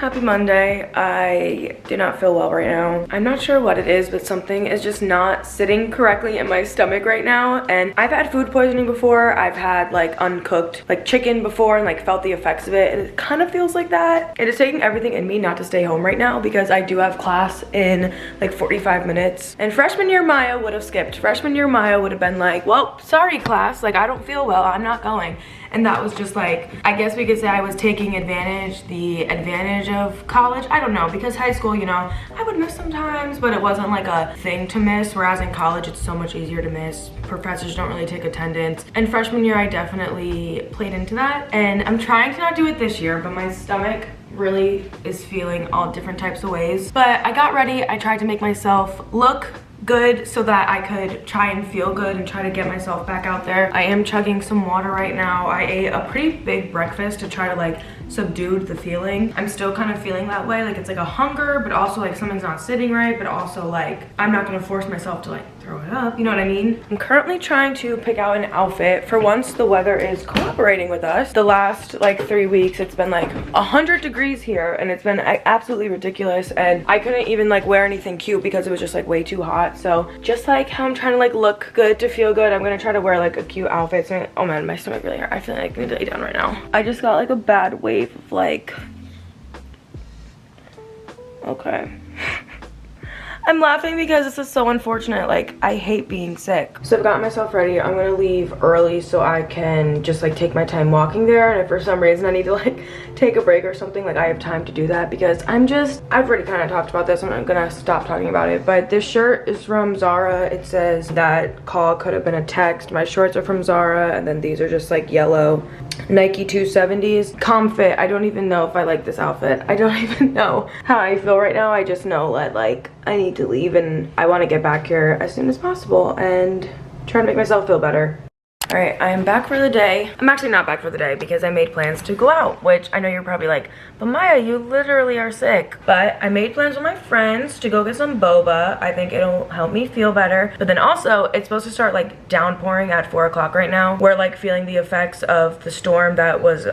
happy Monday. I do not feel well right now. I'm not sure what it is, but something is just not sitting correctly in my stomach right now. And I've had food poisoning before. I've had like uncooked like chicken before and like felt the effects of it. And it kind of feels like that. It is taking everything in me not to stay home right now because I do have class in like 45 minutes. And freshman year Maya would have skipped. Freshman year Maya would have been like, well, sorry class, like I don't feel well, I'm not going. And that was just like, I guess we could say I was taking the advantage of college. I don't know, because high school, you know, I would miss sometimes, but it wasn't like a thing to miss. Whereas in college, it's so much easier to miss. Professors don't really take attendance. And freshman year, I definitely played into that. And I'm trying to not do it this year, but my stomach really is feeling all different types of ways. But I got ready. I tried to make myself look good so that I could try and feel good and try to get myself back out there. I am chugging some water right now. I ate a pretty big breakfast to try to like subdue the feeling. I'm still kind of feeling that way, like it's like a hunger, but also like something's not sitting right, but also like I'm not gonna force myself to like throw it up, you know what I mean? I'm currently trying to pick out an outfit. For once, the weather is cooperating with us. The last like 3 weeks, it's been like 100 degrees here and it's been absolutely ridiculous, and I couldn't even like wear anything cute because it was just like way too hot. So just like how I'm trying to like look good to feel good, I'm gonna try to wear like a cute outfit. So, oh man, my stomach really hurt. I feel like I need to lay down right now. I just got like a bad wave of like, okay. I'm laughing because this is so unfortunate. Like, I hate being sick. So I've gotten myself ready. I'm gonna leave early so I can just like take my time walking there. And if for some reason I need to like take a break or something, like I have time to do that, because I've already kind of talked about this. I'm not gonna stop talking about it. But this shirt is from Zara. It says that call could have been a text. My shorts are from Zara, and then these are just like yellow Nike 270s. Comfit. I don't even know if I like this outfit. I don't even know how I feel right now. I just know that like I need to leave and I want to get back here as soon as possible and try to make myself feel better. All right, I am back for the day. I'm actually not back for the day because I made plans to go out, which I know you're probably like, but Maya, you literally are sick. But I made plans with my friends to go get some boba. I think it'll help me feel better. But then also, it's supposed to start like downpouring at 4 o'clock right now. We're like feeling the effects of the storm that was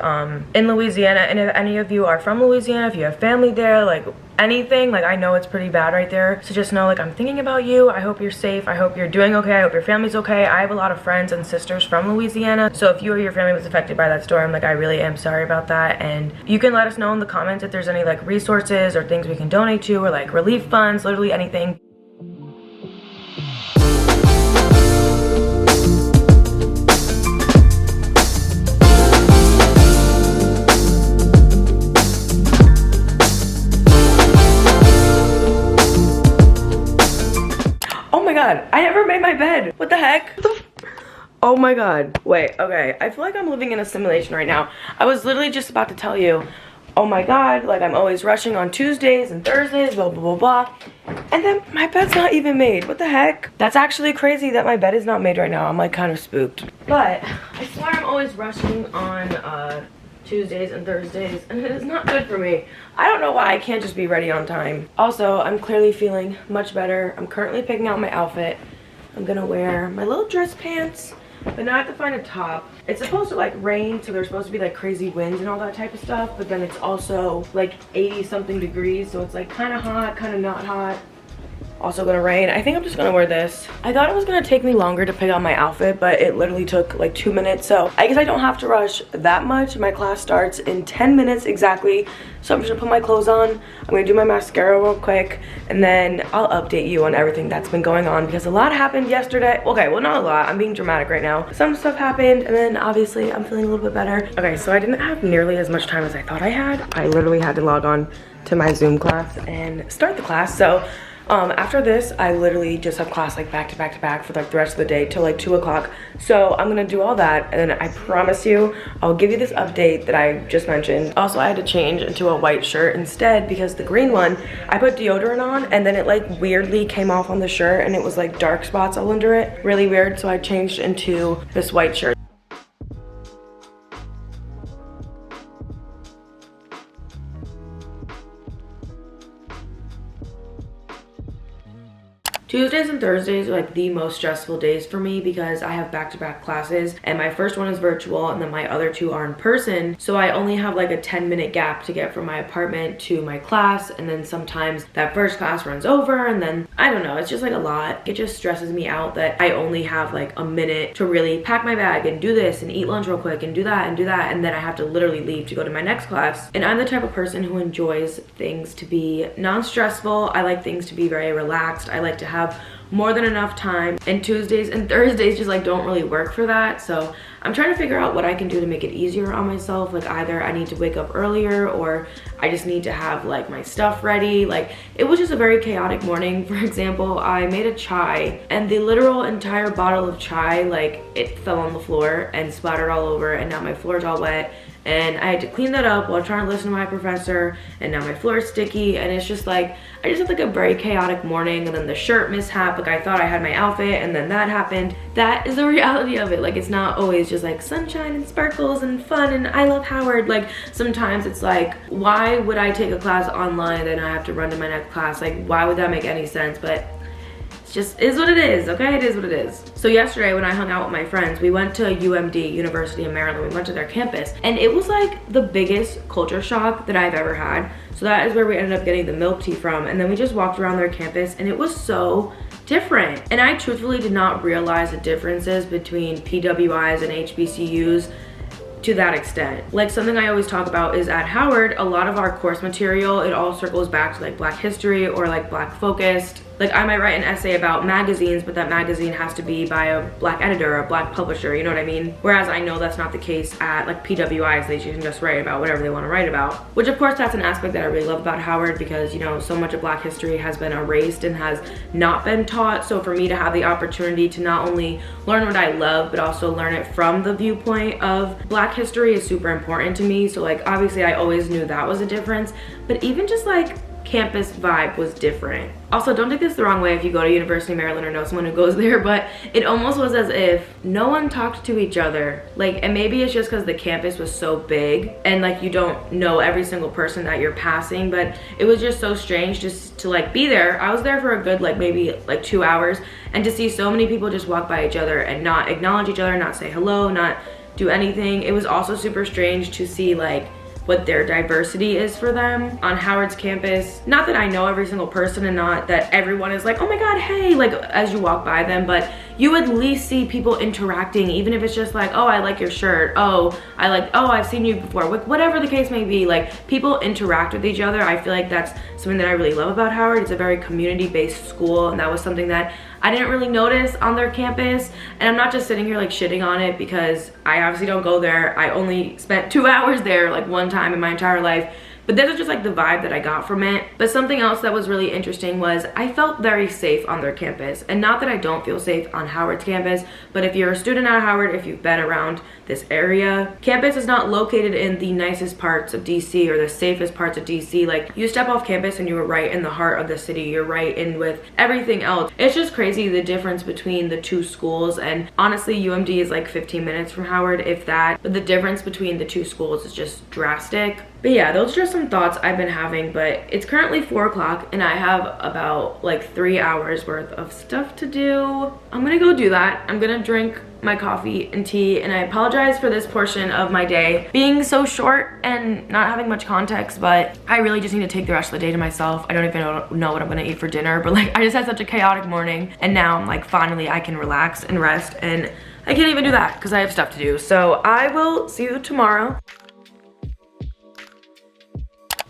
in Louisiana. And if any of you are from Louisiana, if you have family there, like anything, like I know it's pretty bad right there. So just know like I'm thinking about you. I hope you're safe. I hope you're doing okay. I hope your family's okay. I have a lot of friends and sisters from Louisiana. So if you or your family was affected by that storm, like I really am sorry about that. And you can let us know in the comments if there's any like resources or things we can donate to, or like relief funds, literally anything. Oh my god, I never made my bed. What the heck? Oh my god. Wait, okay. I feel like I'm living in a simulation right now. I was literally just about to tell you, oh my god, like I'm always rushing on Tuesdays and Thursdays, blah, blah, blah, blah. And then my bed's not even made. What the heck? That's actually crazy that my bed is not made right now. I'm like kind of spooked. But I swear I'm always rushing on Tuesdays and Thursdays, and it is not good for me. I don't know why I can't just be ready on time. Also, I'm clearly feeling much better. I'm currently picking out my outfit. I'm gonna wear my little dress pants, but now I have to find a top. It's supposed to like rain, so there's supposed to be like crazy winds and all that type of stuff, but then it's also like 80 something degrees, so it's like kind of hot, kind of not hot. Also gonna rain. I think I'm just gonna wear this. I thought it was gonna take me longer to pick out my outfit, but it literally took like 2 minutes, so I guess I don't have to rush that much. My class starts in 10 minutes exactly, so I'm just gonna put my clothes on. I'm gonna do my mascara real quick, and then I'll update you on everything that's been going on, because a lot happened yesterday. Okay, well, not a lot. I'm being dramatic right now. Some stuff happened, and then obviously I'm feeling a little bit better. Okay, so I didn't have nearly as much time as I thought I had. I literally had to log on to my Zoom class and start the class, so after this, I literally just have class like back to back to back for like the rest of the day till like 2 o'clock. So I'm gonna do all that, and then I promise you, I'll give you this update that I just mentioned. Also, I had to change into a white shirt instead because the green one, I put deodorant on and then it like weirdly came off on the shirt and it was like dark spots all under it. Really weird, so I changed into this white shirt. Tuesdays and Thursdays are like the most stressful days for me because I have back-to-back classes, and my first one is virtual and then my other two are in person. So I only have like a 10-minute gap to get from my apartment to my class, and then sometimes that first class runs over, and then I don't know, it's just like a lot. It just stresses me out that I only have like a minute to really pack my bag and do this and eat lunch real quick and do that, and then I have to literally leave to go to my next class. And I'm the type of person who enjoys things to be non-stressful. I like things to be very relaxed. I like to have more than enough time, and Tuesdays and Thursdays just like don't really work for that. So I'm trying to figure out what I can do to make it easier on myself. Like either I need to wake up earlier, or I just need to have like my stuff ready. Like it was just a very chaotic morning. For example, I made a chai, and the literal entire bottle of chai, like it fell on the floor and splattered all over, and now my floor's all wet. And I had to clean that up while trying to listen to my professor, and now my floor is sticky, and it's just like, I just had like a very chaotic morning. And then the shirt mishap, like I thought I had my outfit and then that happened. That is the reality of it. Like it's not always just like sunshine and sparkles and fun and I love Howard. Like sometimes it's like, why would I take a class online and I have to run to my next class? Like why would that make any sense? But just is what it is, okay? It is what it is. So yesterday when I hung out with my friends, we went to UMD, University of Maryland. We went to their campus, and it was like the biggest culture shock that I've ever had. So that is where we ended up getting the milk tea from. And then we just walked around their campus, and it was so different. And I truthfully did not realize the differences between PWIs and HBCUs to that extent. Like something I always talk about is at Howard, a lot of our course material, it all circles back to like Black history or like Black focused. Like I might write an essay about magazines, but that magazine has to be by a Black editor or a Black publisher, you know what I mean? Whereas I know that's not the case at like PWIs. They can just write about whatever they want to write about. Which of course that's an aspect that I really love about Howard, because you know, so much of Black history has been erased and has not been taught. So for me to have the opportunity to not only learn what I love, but also learn it from the viewpoint of Black history is super important to me. So like obviously I always knew that was a difference, but even just like campus vibe was different. Also, don't take this the wrong way if you go to University of Maryland or know someone who goes there, but it almost was as if no one talked to each other. Like, and maybe it's just because the campus was so big and like you don't know every single person that you're passing, but it was just so strange just to like be there. I was there for a good like maybe like 2 hours, and to see so many people just walk by each other and not acknowledge each other, not say hello, not do anything. It was also super strange to see like what their diversity is for them on Howard's campus. Not that I know every single person, and not that everyone is like, oh my god, hey, like as you walk by them, but you at least see people interacting, even if it's just like, oh, I like your shirt, oh, I've seen you before, whatever the case may be. Like people interact with each other. I feel like that's something that I really love about Howard. It's a very community-based school, and that was something that I didn't really notice on their campus. And I'm not just sitting here like shitting on it, because I obviously don't go there. I only spent 2 hours there like one time in my entire life. But this was just like the vibe that I got from it. But something else that was really interesting was I felt very safe on their campus. And not that I don't feel safe on Howard's campus, but if you're a student at Howard, if you've been around this area, campus is not located in the nicest parts of DC or the safest parts of DC. Like you step off campus and you were right in the heart of the city. You're right in with everything else. It's just crazy the difference between the two schools. And honestly, UMD is like 15 minutes from Howard, if that. But the difference between the two schools is just drastic. But yeah, those are just some thoughts I've been having. But it's currently 4 o'clock and I have about like 3 hours worth of stuff to do. I'm gonna go do that. I'm gonna drink my coffee and tea, and I apologize for this portion of my day being so short and not having much context, but I really just need to take the rest of the day to myself. I don't even know what I'm gonna eat for dinner, but like I just had such a chaotic morning, and now I'm like finally I can relax and rest, and I can't even do that because I have stuff to do. So I will see you tomorrow.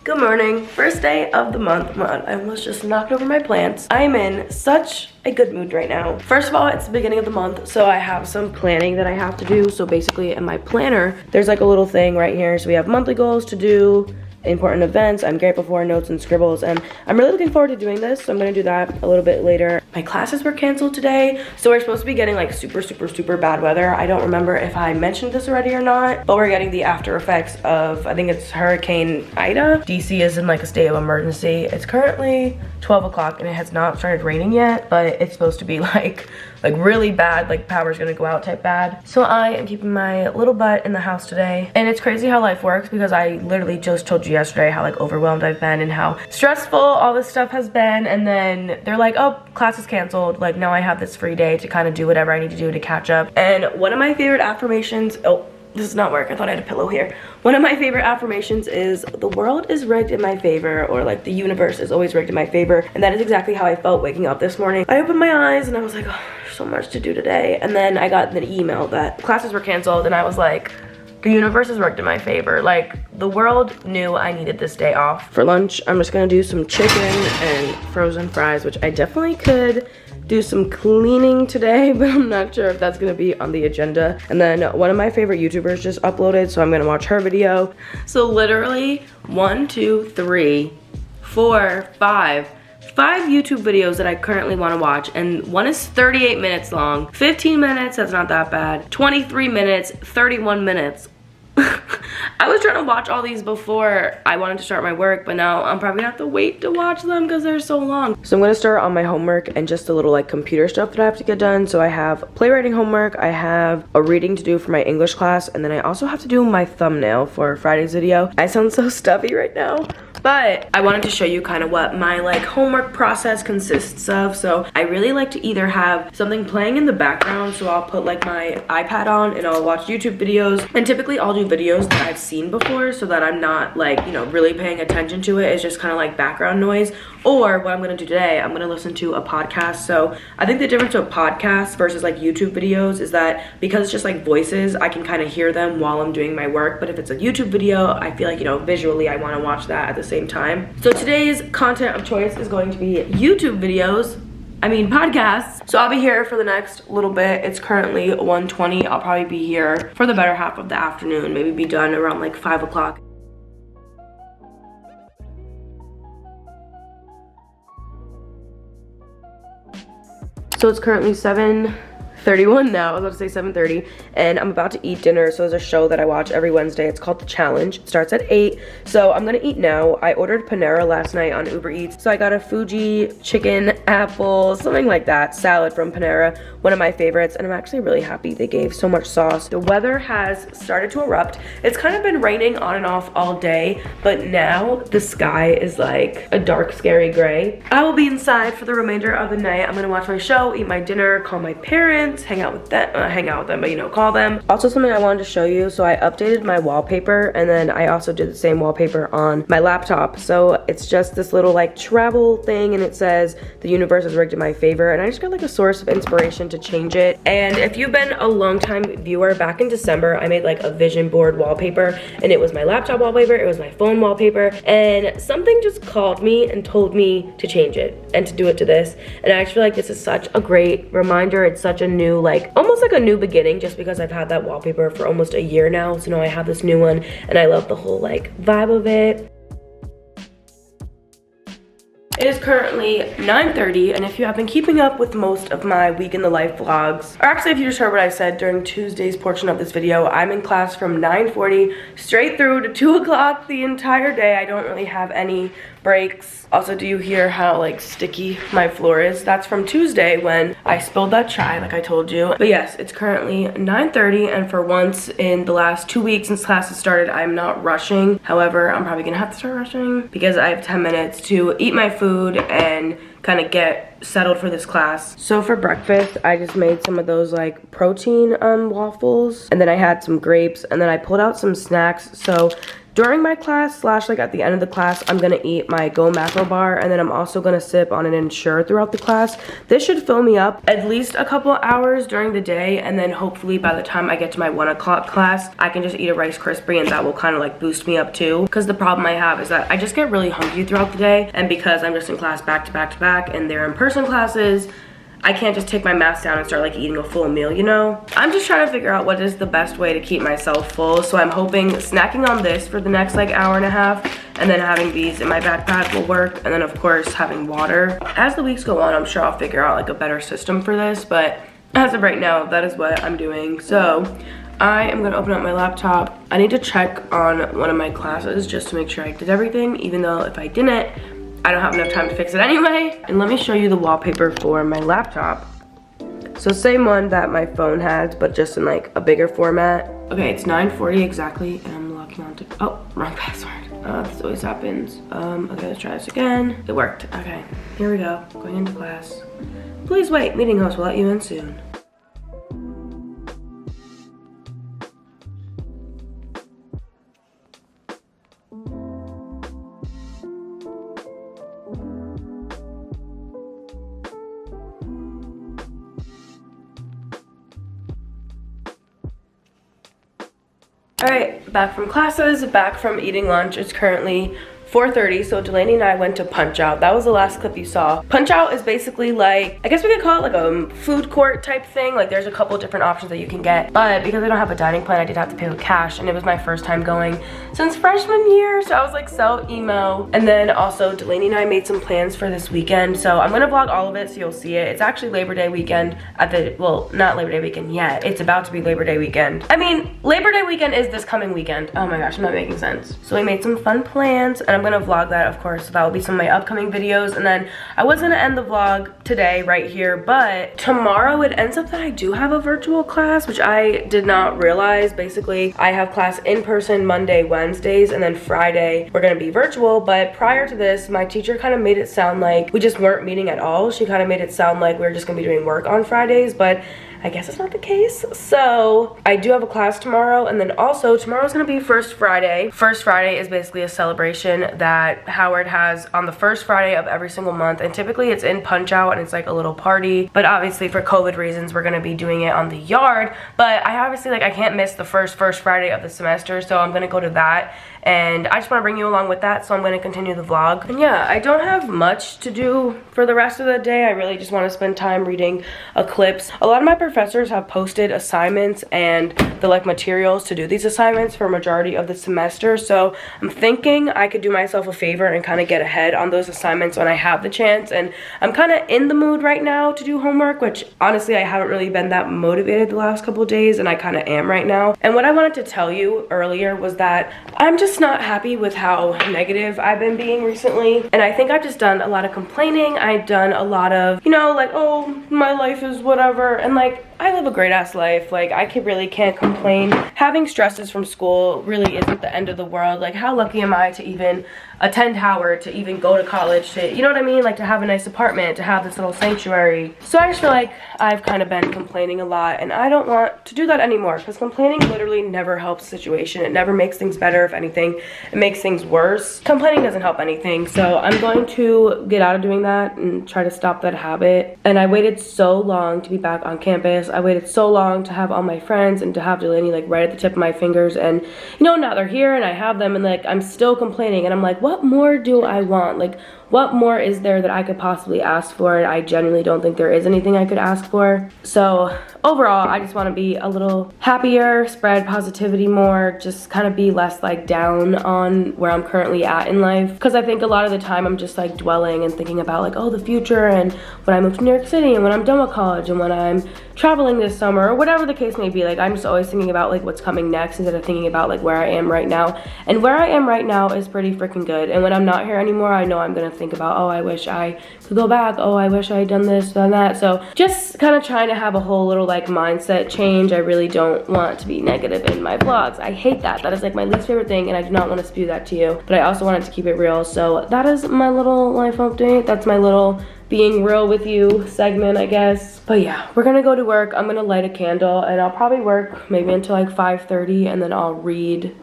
Good morning. First day of the month. I almost just knocked over my plants. I am in such a good mood right now. First of all, it's the beginning of the month, so I have some planning that I have to do. So basically in my planner, there's like a little thing right here. So we have monthly goals to do, important events, I'm grateful for, notes and scribbles, and I'm really looking forward to doing this. So I'm gonna do that a little bit later. My classes were canceled today, so we're supposed to be getting like super bad weather. I don't remember if I mentioned this already or not, but we're getting the after effects of, I think it's Hurricane Ida. DC is in like a state of emergency. It's currently 12 o'clock and it has not started raining yet, but it's supposed to be like really bad, like power's gonna go out type bad. So I am keeping my little butt in the house today. And it's crazy how life works, because I literally just told you yesterday how like overwhelmed I've been and how stressful all this stuff has been. And then they're like, oh, classes is canceled. Like, now I have this free day to kind of do whatever I need to do to catch up. And one of my favorite affirmations, oh, this does not work. I thought I had a pillow here. One of my favorite affirmations is the world is rigged in my favor, or like the universe is always rigged in my favor. And that is exactly how I felt waking up this morning. I opened my eyes and I was like, oh, there's so much to do today. And then I got the email that classes were canceled, and I was like, the universe is rigged in my favor. Like, the world knew I needed this day off. For lunch, I'm just gonna do some chicken and frozen fries, which I definitely could do some cleaning today, but I'm not sure if that's gonna be on the agenda. And then one of my favorite YouTubers just uploaded, so I'm gonna watch her video. So literally 1, 2, 3, 4, 5 YouTube videos that I currently want to watch, and one is 38 minutes long. 15 minutes, that's not that bad. 23 minutes, 31 minutes. I was trying to watch all these before I wanted to start my work, but now I'm probably gonna have to wait to watch them because they're so long. So I'm gonna start on my homework and just a little like computer stuff that I have to get done. So I have playwriting homework, I have a reading to do for my English class, and then I also have to do my thumbnail for Friday's video. I sound so stuffy right now, but I wanted to show you kind of what my like homework process consists of. So I really like to either have something playing in the background, so I'll put like my iPad on and I'll watch YouTube videos, and typically I'll do videos that I've seen before so that I'm not like, you know, really paying attention to it. It's just kind of like background noise. Or what I'm gonna do today, I'm gonna listen to a podcast. So I think the difference with podcasts versus like YouTube videos is that because it's just like voices, I can kind of hear them while I'm doing my work. But if it's a YouTube video, I feel like, you know, visually I want to watch that at the same time. So today's content of choice is going to be YouTube videos. Podcasts. So I'll be here for the next little bit. It's currently 1:20. I'll probably be here for the better half of the afternoon, maybe be done around like 5 o'clock. So it's currently 7:31 now. I was about to say 7:30, and I'm about to eat dinner. So there's a show that I watch every Wednesday. It's called The Challenge. It starts at 8, so I'm gonna eat now. I ordered Panera last night on Uber Eats, so I got a Fuji chicken, apple, something like that, salad from Panera, one of my favorites, and I'm actually really happy they gave so much sauce. The weather has started to erupt. It's kind of been raining on and off all day, but now the sky is like a dark, scary gray. I will be inside for the remainder of the night. I'm gonna watch my show, eat my dinner, call my parents, hang out with them, but you know, call them. Also, something I wanted to show you, so I updated my wallpaper, and then I also did the same wallpaper on my laptop. So it's just this little like travel thing, and it says the universe is rigged in my favor, and I just got like a source of inspiration to change it. And if you've been a long time viewer, back in December I made like a vision board wallpaper, and it was my laptop wallpaper, it was my phone wallpaper, and something just called me and told me to change it and to do it to this. And I actually feel like this is such a great reminder. It's such a new, like almost like a new beginning, just because I've had that wallpaper for almost a year now. So now I have this new one, and I love the whole like vibe of it. It is currently 9:30, and if you have been keeping up with most of my week in the life vlogs, or actually if you just heard what I said during Tuesday's portion of this video, I'm in class from 9:40 straight through to 2 o'clock the entire day. I don't really have any breaks. Also, do you hear how like sticky my floor is? That's from Tuesday when I spilled that chai like I told you. But yes, it's currently 9:30, and for once in the last 2 weeks since classes started, I'm not rushing. However, I'm probably gonna have to start rushing because I have 10 minutes to eat my food and kind of get settled for this class. So for breakfast, I just made some of those like protein waffles, and then I had some grapes, and then I pulled out some snacks. So during my class slash like at the end of the class, I'm gonna eat my Go Macro bar, and then I'm also gonna sip on an Ensure throughout the class. This should fill me up at least a couple hours during the day, and then hopefully by the time I get to my 1 o'clock class, I can just eat a Rice Krispie, and that will kind of like boost me up too. Because the problem I have is that I just get really hungry throughout the day, and because I'm just in class back to back to back, and they're in-person classes, I can't just take my mask down and start like eating a full meal, you know? I'm just trying to figure out what is the best way to keep myself full. So I'm hoping snacking on this for the next like hour and a half, and then having these in my backpack will work. And then of course having water. As the weeks go on, I'm sure I'll figure out like a better system for this, but as of right now, that is what I'm doing. So I am gonna open up my laptop. I need to check on one of my classes just to make sure I did everything, even though if I didn't, I don't have enough time to fix it anyway. And let me show you the wallpaper for my laptop. So same one that my phone has, but just in like a bigger format. Okay, it's 9:40 exactly, and I'm logging on to, oh, wrong password. This always happens. Okay, let's try this again. It worked. Okay, here we go. Going into class. Please wait, meeting host will let you in soon. Alright, back from classes, back from eating lunch. It's currently 4:30, so Delaney and I went to Punch Out. That was the last clip you saw. Punch Out is basically like, I guess we could call it like a food court type thing. Like there's a couple different options that you can get, but because I don't have a dining plan, I did have to pay with cash, and it was my first time going since freshman year, so I was like so emo. And then also Delaney and I made some plans for this weekend, so I'm gonna vlog all of it so you'll see it. It's actually Labor Day weekend at the, well, not Labor Day weekend yet. It's about to be Labor Day weekend. I mean, Labor Day weekend is this coming weekend. Oh my gosh, I'm not making sense. So we made some fun plans, and I'm gonna vlog that, of course, so that will be some of my upcoming videos. And then I was gonna end the vlog today right here, but tomorrow it ends up that I do have a virtual class, which I did not realize. Basically, I have class in person Monday, Wednesdays, and then Friday we're gonna be virtual. But prior to this, my teacher kind of made it sound like we just weren't meeting at all. She kind of made it sound like we were just gonna be doing work on Fridays, but I guess it's not the case. So I do have a class tomorrow, and then also tomorrow's gonna be First Friday. First Friday is basically a celebration that Howard has on the first Friday of every single month, and typically it's in Punch Out and it's like a little party, but obviously for COVID reasons we're gonna be doing it on the yard. But I obviously, like, I can't miss the first Friday of the semester, so I'm gonna go to that, and I just want to bring you along with that, so I'm going to continue the vlog. And yeah, I don't have much to do for the rest of the day. I really just want to spend time reading Eclipse. A lot of my professors have posted assignments and the like materials to do these assignments for a majority of the semester, so I'm thinking I could do myself a favor and kind of get ahead on those assignments when I have the chance. And I'm kind of in the mood right now to do homework, which honestly I haven't really been that motivated the last couple days, and I kind of am right now. And what I wanted to tell you earlier was that I'm just not happy with how negative I've been being recently, and I think I've just done a lot of complaining. I've done a lot of, you know, like, oh, my life is whatever, and like, I live a great ass life. Like, I really can't complain. Having stresses from school really isn't the end of the world. Like, how lucky am I to even attend Howard, to even go to college, to, you know what I mean? Like, to have a nice apartment, to have this little sanctuary. So I just feel like I've kind of been complaining a lot, and I don't want to do that anymore, because complaining literally never helps the situation. It never makes things better. If anything, it makes things worse. Complaining doesn't help anything. So I'm going to get out of doing that and try to stop that habit. And I waited so long to be back on campus. I waited so long to have all my friends and to have Delaney like right at the tip of my fingers, and you know, now they're here and I have them, and like I'm still complaining, and I'm like, what more do I want? Like, what more is there that I could possibly ask for? And I genuinely don't think there is anything I could ask for. So overall, I just want to be a little happier, spread positivity more, just kind of be less like down on where I'm currently at in life. Because I think a lot of the time I'm just like dwelling and thinking about like, oh, the future, and when I move to New York City, and when I'm done with college, and when I'm traveling this summer, or whatever the case may be. Like, I'm just always thinking about like what's coming next instead of thinking about like where I am right now. And where I am right now is pretty freaking good. And when I'm not here anymore, I know I'm gonna think about, oh, I wish I could go back. Oh, I wish I had done this, done that. So just kind of trying to have a whole little like mindset change. I really don't want to be negative in my vlogs. I hate that. That is like my least favorite thing, and I do not want to spew that to you. But I also wanted to keep it real. So that is my little life update. That's my little being real with you segment, I guess. But yeah, we're gonna go to work. I'm gonna light a candle, and I'll probably work maybe until like 5:30, and then I'll read.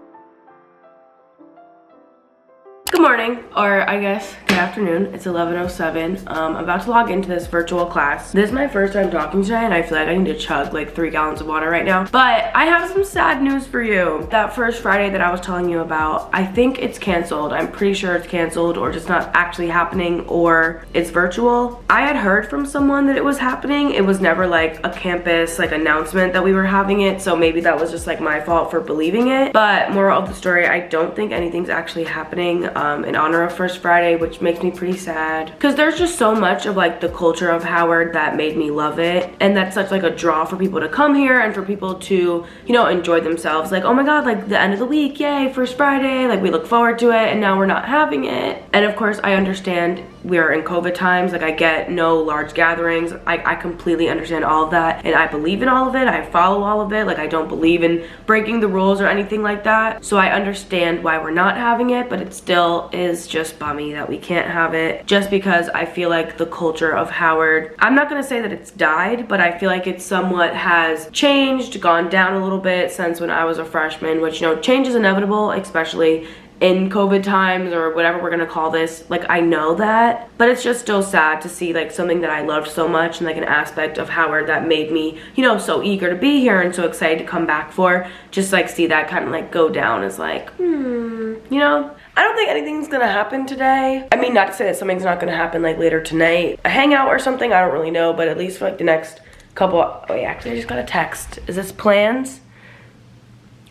Good morning, or I guess good afternoon. It's 11:07. I'm about to log into this virtual class. This is my first time talking today, and I feel like I need to chug like 3 gallons of water right now. But I have some sad news for you. That first Friday that I was telling you about, I think it's canceled. I'm pretty sure it's canceled, or just not actually happening, or it's virtual. I had heard from someone that it was happening. It was never like a campus like announcement that we were having it, so maybe that was just like my fault for believing it. But moral of the story, I don't think anything's actually happening in honor of First Friday, which makes me pretty sad, because there's just so much of like the culture of Howard that made me love it, and that's such like a draw for people to come here and for people to, you know, enjoy themselves. Like, oh my god, like the end of the week, yay, First Friday, like we look forward to it, and now we're not having it. And of course I understand we're in COVID times. Like, I get no large gatherings. I completely understand all of that, and I believe in all of it. I follow all of it. Like, I don't believe in breaking the rules or anything like that. So I understand why we're not having it, but it still is just bummy that we can't have it, just because I feel like the culture of Howard, I'm not gonna say that it's died, but I feel like it somewhat has changed, gone down a little bit since when I was a freshman, which, you know, change is inevitable, especially in COVID times or whatever we're gonna call this. Like, I know that, but it's just still sad to see like something that I loved so much and like an aspect of Howard that made me, you know, so eager to be here and so excited to come back for, just like see that kind of like go down as like, you know? I don't think anything's gonna happen today. I mean, not to say that something's not gonna happen like later tonight. A hangout or something, I don't really know, but at least for like the next couple, oh wait, actually I just got a text. Is this plans?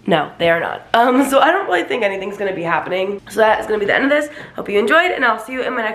No, they are not. So I don't really think anything's gonna be happening. So that is gonna be the end of this. Hope you enjoyed, and I'll see you in my next